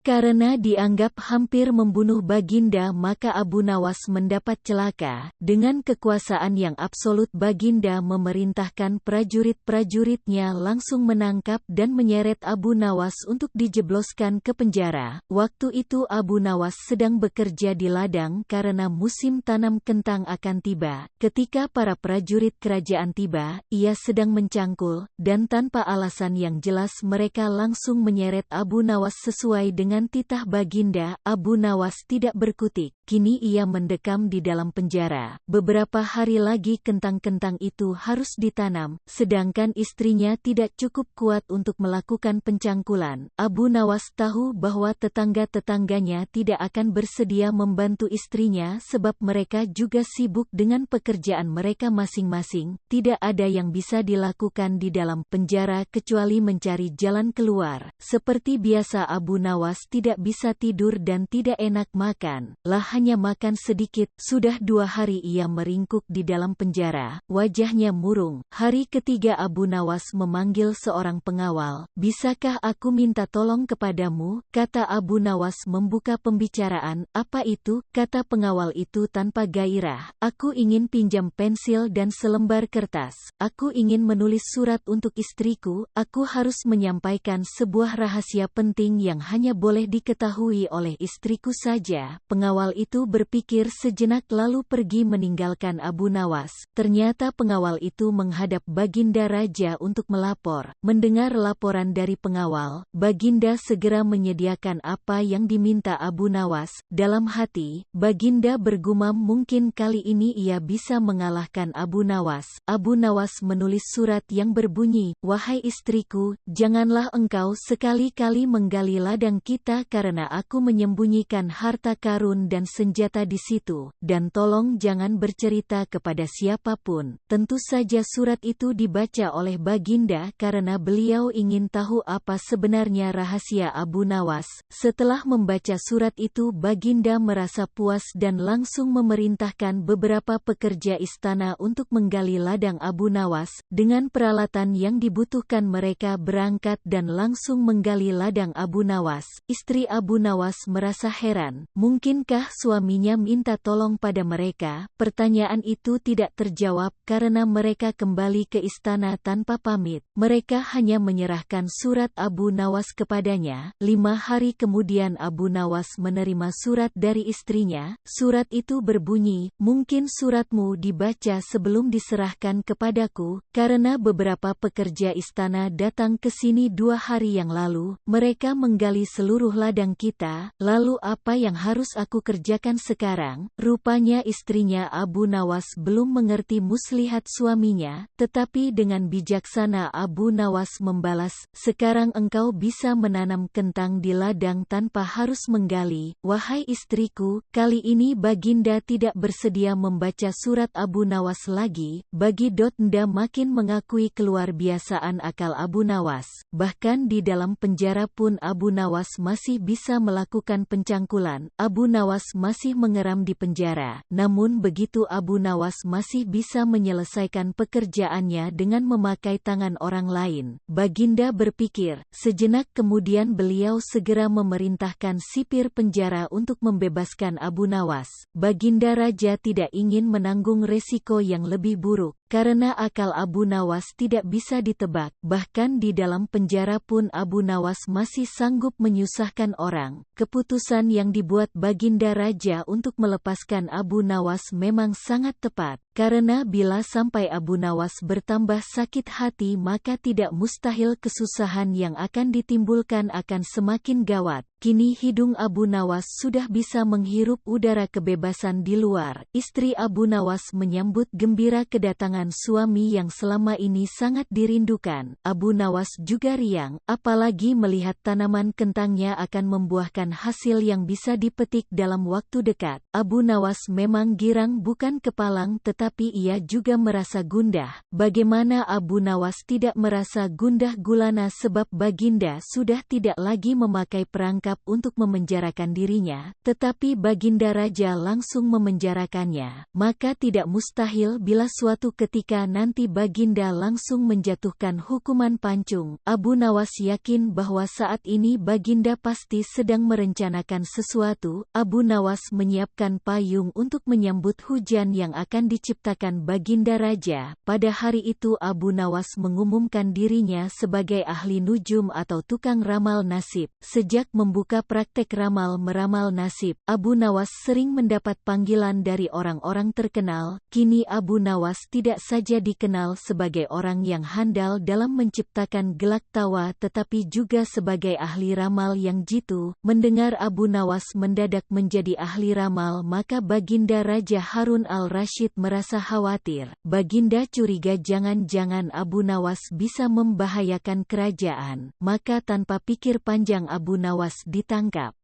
Karena dianggap hampir membunuh Baginda, maka Abu Nawas mendapat celaka. Dengan kekuasaan yang absolut, Baginda memerintahkan prajurit-prajuritnya langsung menangkap dan menyeret Abu Nawas untuk dijebloskan ke penjara. Waktu itu Abu Nawas sedang bekerja di ladang karena musim tanam kentang akan tiba. Ketika para prajurit kerajaan tiba, ia sedang mencangkul, dan tanpa alasan yang jelas mereka langsung menyeret Abu Nawas sesuai dengan titah Baginda. Abu Nawas tidak berkutik. Kini ia mendekam di dalam penjara. Beberapa hari lagi kentang-kentang itu harus ditanam, sedangkan istrinya tidak cukup kuat untuk melakukan pencangkulan. Abu Nawas tahu bahwa tetangga-tetangganya tidak akan bersedia membantu istrinya sebab mereka juga sibuk dengan pekerjaan mereka masing-masing. Tidak ada yang bisa dilakukan di dalam penjara kecuali mencari jalan keluar. Seperti biasa Abu Nawas tidak bisa tidur dan tidak enak makan. Hanya makan sedikit. Sudah 2 hari ia meringkuk di dalam penjara. Wajahnya murung. Hari ketiga Abu Nawas memanggil seorang pengawal. "Bisakah aku minta tolong kepadamu?" kata Abu Nawas membuka pembicaraan. "Apa itu?" kata pengawal itu tanpa gairah. "Aku ingin pinjam pensil dan selembar kertas. Aku ingin menulis surat untuk istriku. Aku harus menyampaikan sebuah rahasia penting yang hanya boleh diketahui oleh istriku saja." Pengawal itu berpikir sejenak lalu pergi meninggalkan Abu Nawas. Ternyata pengawal itu menghadap Baginda Raja untuk melapor. Mendengar laporan dari pengawal, Baginda segera menyediakan apa yang diminta Abu Nawas. Dalam hati, Baginda bergumam mungkin kali ini ia bisa mengalahkan Abu Nawas. Abu Nawas menulis surat yang berbunyi, "Wahai istriku, janganlah engkau sekali-kali menggali ladang kita karena aku menyembunyikan harta karun dan senjata di situ, dan tolong jangan bercerita kepada siapapun." Tentu saja surat itu dibaca oleh Baginda karena beliau ingin tahu apa sebenarnya rahasia Abu Nawas. Setelah membaca surat itu Baginda merasa puas dan langsung memerintahkan beberapa pekerja istana untuk menggali ladang Abu Nawas. Dengan peralatan yang dibutuhkan mereka berangkat dan langsung menggali ladang Abu Nawas. Istri Abu Nawas merasa heran. Mungkinkah suaminya minta tolong pada mereka? Pertanyaan itu tidak terjawab karena mereka kembali ke istana tanpa pamit. Mereka hanya menyerahkan surat Abu Nawas kepadanya. 5 hari kemudian Abu Nawas menerima surat dari istrinya. Surat itu berbunyi, "Mungkin suratmu dibaca sebelum diserahkan kepadaku, karena beberapa pekerja istana datang ke sini 2 hari yang lalu. Mereka menggali seluruh ladang kita. Lalu apa yang harus aku kerjakan sekarang?" Rupanya istrinya Abu Nawas belum mengerti muslihat suaminya, tetapi dengan bijaksana Abu Nawas membalas, "Sekarang engkau bisa menanam kentang di ladang tanpa harus menggali." "Wahai istriku, kali ini Baginda tidak bersedia membaca surat Abu Nawas lagi." Baginda makin mengakui keluar biasaan akal Abu Nawas. Bahkan di dalam penjara pun Abu Nawas masih bisa melakukan pencangkulan. Abu Nawas masih mengeram di penjara. Namun begitu Abu Nawas masih bisa menyelesaikan pekerjaannya dengan memakai tangan orang lain. Baginda berpikir. Sejenak kemudian beliau segera memerintahkan sipir penjara untuk membebaskan Abu Nawas. Baginda Raja tidak ingin menanggung resiko yang lebih buruk. Karena akal Abu Nawas tidak bisa ditebak, bahkan di dalam penjara pun Abu Nawas masih sanggup menyusahkan orang. Keputusan yang dibuat Baginda Raja untuk melepaskan Abu Nawas memang sangat tepat, karena bila sampai Abu Nawas bertambah sakit hati maka tidak mustahil kesusahan yang akan ditimbulkan akan semakin gawat. Kini hidung Abu Nawas sudah bisa menghirup udara kebebasan di luar. Istri Abu Nawas menyambut gembira kedatangan suami yang selama ini sangat dirindukan. Abu Nawas juga riang, apalagi melihat tanaman kentangnya akan membuahkan hasil yang bisa dipetik dalam waktu dekat. Abu Nawas memang girang bukan kepalang tetapi tetapi ia juga merasa gundah. Bagaimana Abu Nawas tidak merasa gundah gulana sebab Baginda sudah tidak lagi memakai perangkap untuk memenjarakan dirinya, tetapi Baginda Raja langsung memenjarakannya. Maka tidak mustahil bila suatu ketika nanti Baginda langsung menjatuhkan hukuman pancung. Abu Nawas yakin bahwa saat ini Baginda pasti sedang merencanakan sesuatu. Abu Nawas menyiapkan payung untuk menyambut hujan yang akan diciptakan Baginda Raja. Pada hari itu Abu Nawas mengumumkan dirinya sebagai ahli nujum atau tukang ramal nasib. Sejak membuka praktek ramal-meramal nasib, Abu Nawas sering mendapat panggilan dari orang-orang terkenal. Kini Abu Nawas tidak saja dikenal sebagai orang yang handal dalam menciptakan gelak tawa tetapi juga sebagai ahli ramal yang jitu. Mendengar Abu Nawas mendadak menjadi ahli ramal, maka Baginda Raja Harun al-Rasyid merasa khawatir. Baginda curiga jangan-jangan Abu Nawas bisa membahayakan kerajaan. Maka tanpa pikir panjang Abu Nawas ditangkap.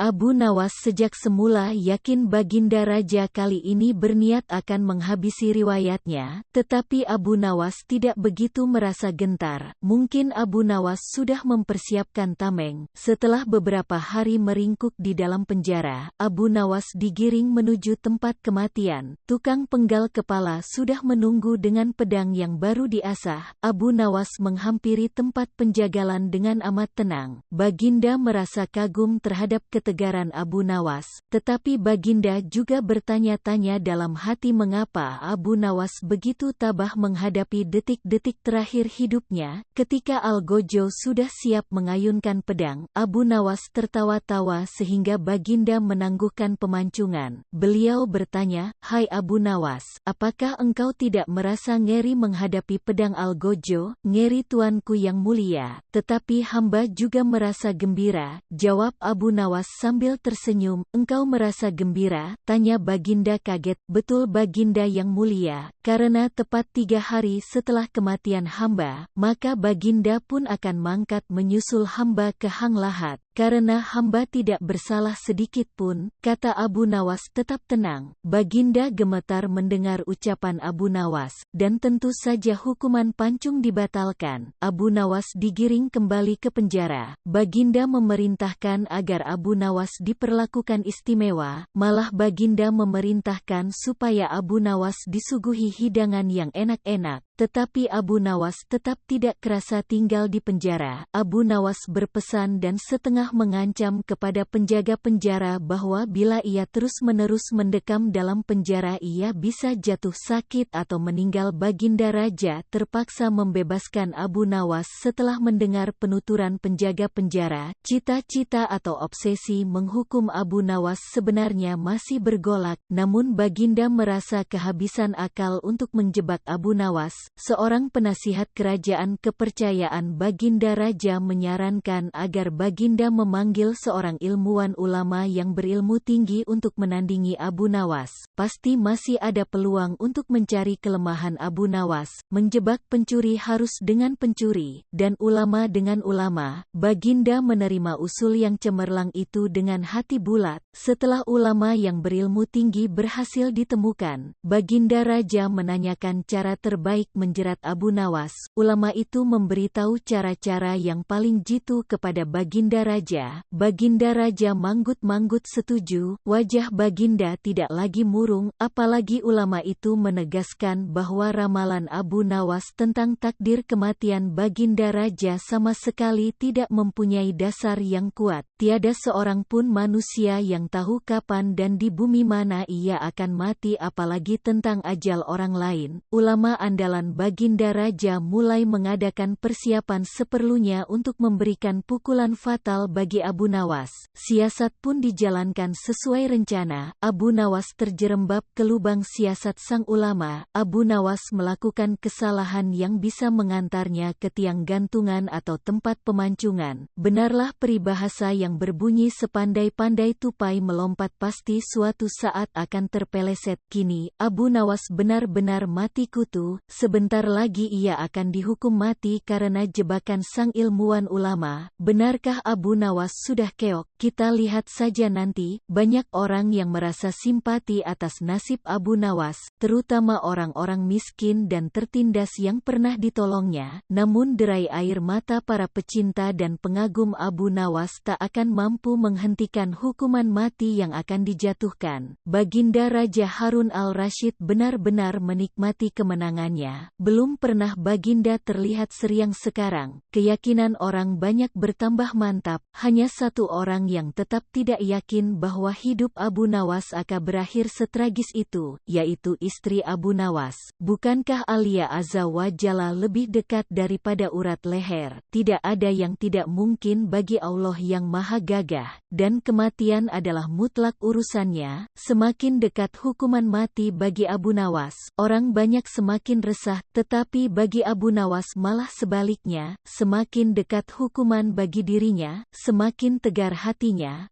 Abu Nawas sejak semula yakin Baginda Raja kali ini berniat akan menghabisi riwayatnya, tetapi Abu Nawas tidak begitu merasa gentar. Mungkin Abu Nawas sudah mempersiapkan tameng. Setelah beberapa hari meringkuk di dalam penjara, Abu Nawas digiring menuju tempat kematian. Tukang penggal kepala sudah menunggu dengan pedang yang baru diasah. Abu Nawas menghampiri tempat penjagalan dengan amat tenang. Baginda merasa kagum terhadap ketegaran Abu Nawas, tetapi Baginda juga bertanya-tanya dalam hati mengapa Abu Nawas begitu tabah menghadapi detik-detik terakhir hidupnya. Ketika Algojo sudah siap mengayunkan pedang, Abu Nawas tertawa-tawa sehingga Baginda menangguhkan pemancungan. Beliau bertanya, "Hai Abu Nawas, apakah engkau tidak merasa ngeri menghadapi pedang Algojo?" "Ngeri tuanku yang mulia, tetapi hamba juga merasa gembira," jawab Abu Nawas sambil tersenyum. "Engkau merasa gembira?" tanya Baginda kaget. "Betul Baginda yang mulia, karena tepat 3 hari setelah kematian hamba, maka Baginda pun akan mangkat menyusul hamba ke Hang Lahat. Karena hamba tidak bersalah sedikit pun," kata Abu Nawas tetap tenang. Baginda gemetar mendengar ucapan Abu Nawas, dan tentu saja hukuman pancung dibatalkan. Abu Nawas digiring kembali ke penjara. Baginda memerintahkan agar Abu Nawas diperlakukan istimewa, malah Baginda memerintahkan supaya Abu Nawas disuguhi hidangan yang enak-enak. Tetapi Abu Nawas tetap tidak kerasa tinggal di penjara. Abu Nawas berpesan dan setengah mengancam kepada penjaga penjara bahwa bila ia terus-menerus mendekam dalam penjara ia bisa jatuh sakit atau meninggal. Baginda Raja terpaksa membebaskan Abu Nawas setelah mendengar penuturan penjaga penjara. Cita-cita atau obsesi menghukum Abu Nawas sebenarnya masih bergolak, namun Baginda merasa kehabisan akal untuk menjebak Abu Nawas. Seorang penasihat kerajaan kepercayaan Baginda Raja menyarankan agar Baginda memanggil seorang ilmuwan ulama yang berilmu tinggi untuk menandingi Abu Nawas. Pasti masih ada peluang untuk mencari kelemahan Abu Nawas. Menjebak pencuri harus dengan pencuri, dan ulama dengan ulama. Baginda menerima usul yang cemerlang itu dengan hati bulat. Setelah ulama yang berilmu tinggi berhasil ditemukan, Baginda Raja menanyakan cara terbaik menjerat Abu Nawas. Ulama itu memberitahu cara-cara yang paling jitu kepada Baginda Raja. Baginda Raja manggut-manggut setuju. Wajah Baginda tidak lagi murung, apalagi ulama itu menegaskan bahwa ramalan Abu Nawas tentang takdir kematian Baginda Raja sama sekali tidak mempunyai dasar yang kuat. Tiada seorang pun manusia yang tahu kapan dan di bumi mana ia akan mati, apalagi tentang ajal orang lain. Ulama andalan Baginda Raja mulai mengadakan persiapan seperlunya untuk memberikan pukulan fatal bagi Abu Nawas. Siasat pun dijalankan sesuai rencana. Abu Nawas terjerembab ke lubang siasat sang ulama. Abu Nawas melakukan kesalahan yang bisa mengantarnya ke tiang gantungan atau tempat pemancungan. Benarlah peribahasa yang berbunyi sepandai-pandai tupai melompat pasti suatu saat akan terpeleset. Kini, Abu Nawas benar-benar mati kutu. Sebentar lagi ia akan dihukum mati karena jebakan sang ilmuwan ulama. Benarkah Abu Nawas sudah keok? kita lihat saja nanti, banyak orang yang merasa simpati atas nasib Abu Nawas, terutama orang-orang miskin dan tertindas yang pernah ditolongnya, namun derai air mata para pecinta dan pengagum Abu Nawas tak akan mampu menghentikan hukuman mati yang akan dijatuhkan. Baginda Raja Harun al-Rasyid benar-benar menikmati kemenangannya. Belum pernah Baginda terlihat seriang sekarang. Keyakinan orang banyak bertambah mantap, hanya satu orang yang tetap tidak yakin bahwa hidup Abu Nawas akan berakhir setragis itu, yaitu istri Abu Nawas. Bukankah Alia Azza wa Jalla lebih dekat daripada urat leher? Tidak ada yang tidak mungkin bagi Allah yang maha gagah, dan kematian adalah mutlak urusannya. Semakin dekat hukuman mati bagi Abu Nawas, orang banyak semakin resah, tetapi bagi Abu Nawas malah sebaliknya, semakin dekat hukuman bagi dirinya, semakin tegar hatinya.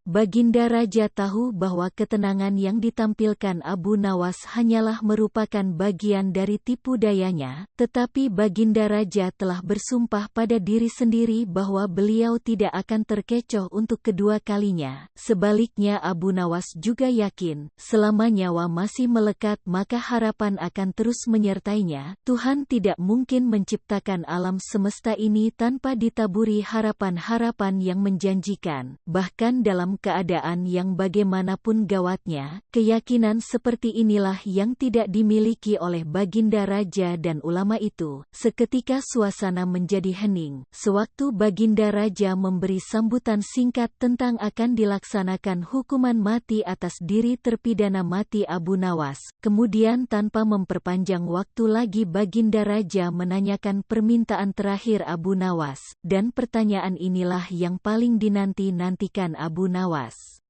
Baginda Raja tahu bahwa ketenangan yang ditampilkan Abu Nawas hanyalah merupakan bagian dari tipu dayanya, tetapi Baginda Raja telah bersumpah pada diri sendiri bahwa beliau tidak akan terkecoh untuk kedua kalinya. Sebaliknya Abu Nawas juga yakin, selama nyawa masih melekat maka harapan akan terus menyertainya. Tuhan tidak mungkin menciptakan alam semesta ini tanpa ditaburi harapan-harapan yang menjanjikan. Bahkan dalam keadaan yang bagaimanapun gawatnya, keyakinan seperti inilah yang tidak dimiliki oleh Baginda Raja dan ulama itu. Seketika suasana menjadi hening. Sewaktu Baginda Raja memberi sambutan singkat tentang akan dilaksanakan hukuman mati atas diri terpidana mati Abu Nawas, kemudian tanpa memperpanjang waktu lagi Baginda Raja menanyakan permintaan terakhir Abu Nawas, dan pertanyaan inilah yang paling dinanti-nantikan Abu Nawas.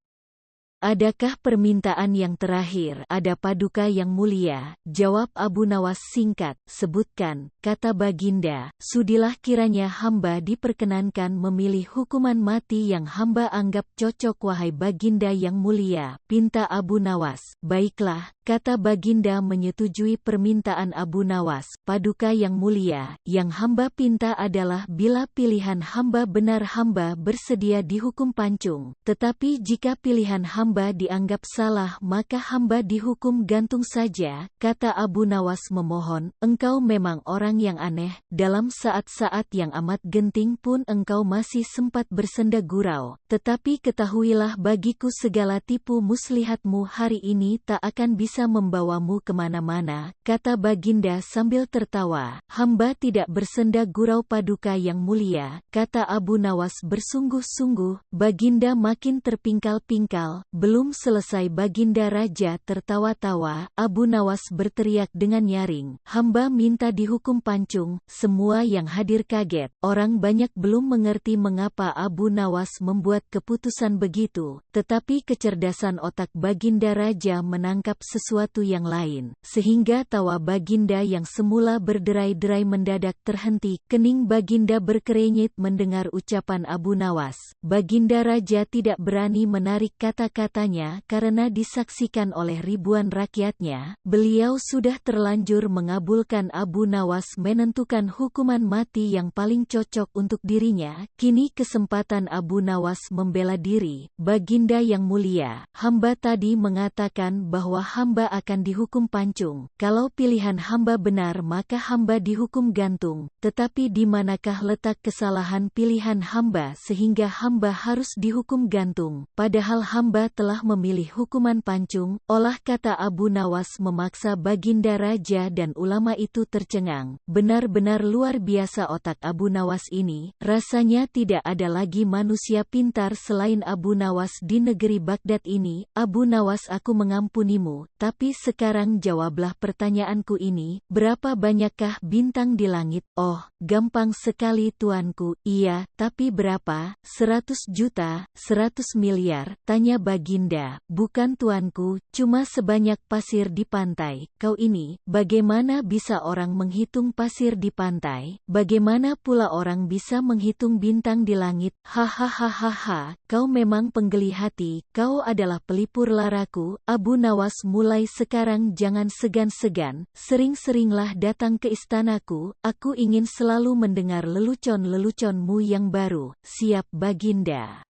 Adakah permintaan yang terakhir? Ada Paduka yang mulia, jawab Abu Nawas singkat. Sebutkan, kata Baginda. Sudilah kiranya hamba diperkenankan memilih hukuman mati yang hamba anggap cocok wahai Baginda yang mulia, pinta Abu Nawas. Baiklah, kata Baginda menyetujui permintaan Abu Nawas. Paduka yang mulia, yang hamba pinta adalah bila pilihan hamba benar hamba bersedia dihukum pancung, tetapi jika pilihan hamba dianggap salah maka hamba dihukum gantung saja. Kata Abu Nawas memohon, engkau memang orang yang aneh, dalam saat-saat yang amat genting pun engkau masih sempat bersenda gurau, tetapi ketahuilah bagiku segala tipu muslihatmu hari ini tak akan bisa membawamu kemana-mana. Kata Baginda sambil tertawa, hamba tidak bersenda gurau Paduka yang mulia. Kata Abu Nawas bersungguh-sungguh. Baginda makin terpingkal-pingkal. Belum selesai Baginda Raja tertawa-tawa, Abu Nawas berteriak dengan nyaring, hamba minta dihukum pancung. Semua yang hadir kaget. Orang banyak belum mengerti mengapa Abu Nawas membuat keputusan begitu, tetapi kecerdasan otak Baginda Raja menangkap sesuatu yang lain, sehingga tawa Baginda yang semula berderai-derai mendadak terhenti. Kening Baginda berkerenyit mendengar ucapan Abu Nawas. Baginda Raja tidak berani menarik kata-katanya karena disaksikan oleh ribuan rakyatnya. Beliau sudah terlanjur mengabulkan Abu Nawas menentukan hukuman mati yang paling cocok untuk dirinya. Kini kesempatan Abu Nawas membela diri. Baginda yang mulia, hamba tadi mengatakan bahwa hamba akan dihukum pancung. Kalau pilihan hamba benar maka hamba dihukum gantung. Tetapi di manakah letak kesalahan pilihan hamba sehingga hamba harus dihukum gantung? Padahal hamba telah memilih hukuman pancung. Olah kata Abu Nawas memaksa Baginda Raja dan ulama itu tercengang. Benar-benar luar biasa otak Abu Nawas ini. Rasanya tidak ada lagi manusia pintar selain Abu Nawas di negeri Baghdad ini. Abu Nawas, aku mengampunimu, tapi sekarang jawablah pertanyaanku ini. Berapa banyakkah bintang di langit? Oh, gampang sekali tuanku. Iya, tapi berapa? 100 juta, 100 miliar, tanya Baginda. Bukan tuanku, cuma sebanyak pasir di pantai. Kau ini, bagaimana bisa orang menghitung pasir di pantai? Bagaimana pula orang bisa menghitung bintang di langit? Hahaha, kau memang penggeli hati, kau adalah pelipur laraku. Abu Nawas, mulai sekarang jangan segan-segan, sering-seringlah datang ke istanaku, aku ingin selalu mendengar lelucon-leluconmu yang baru. Siap Baginda.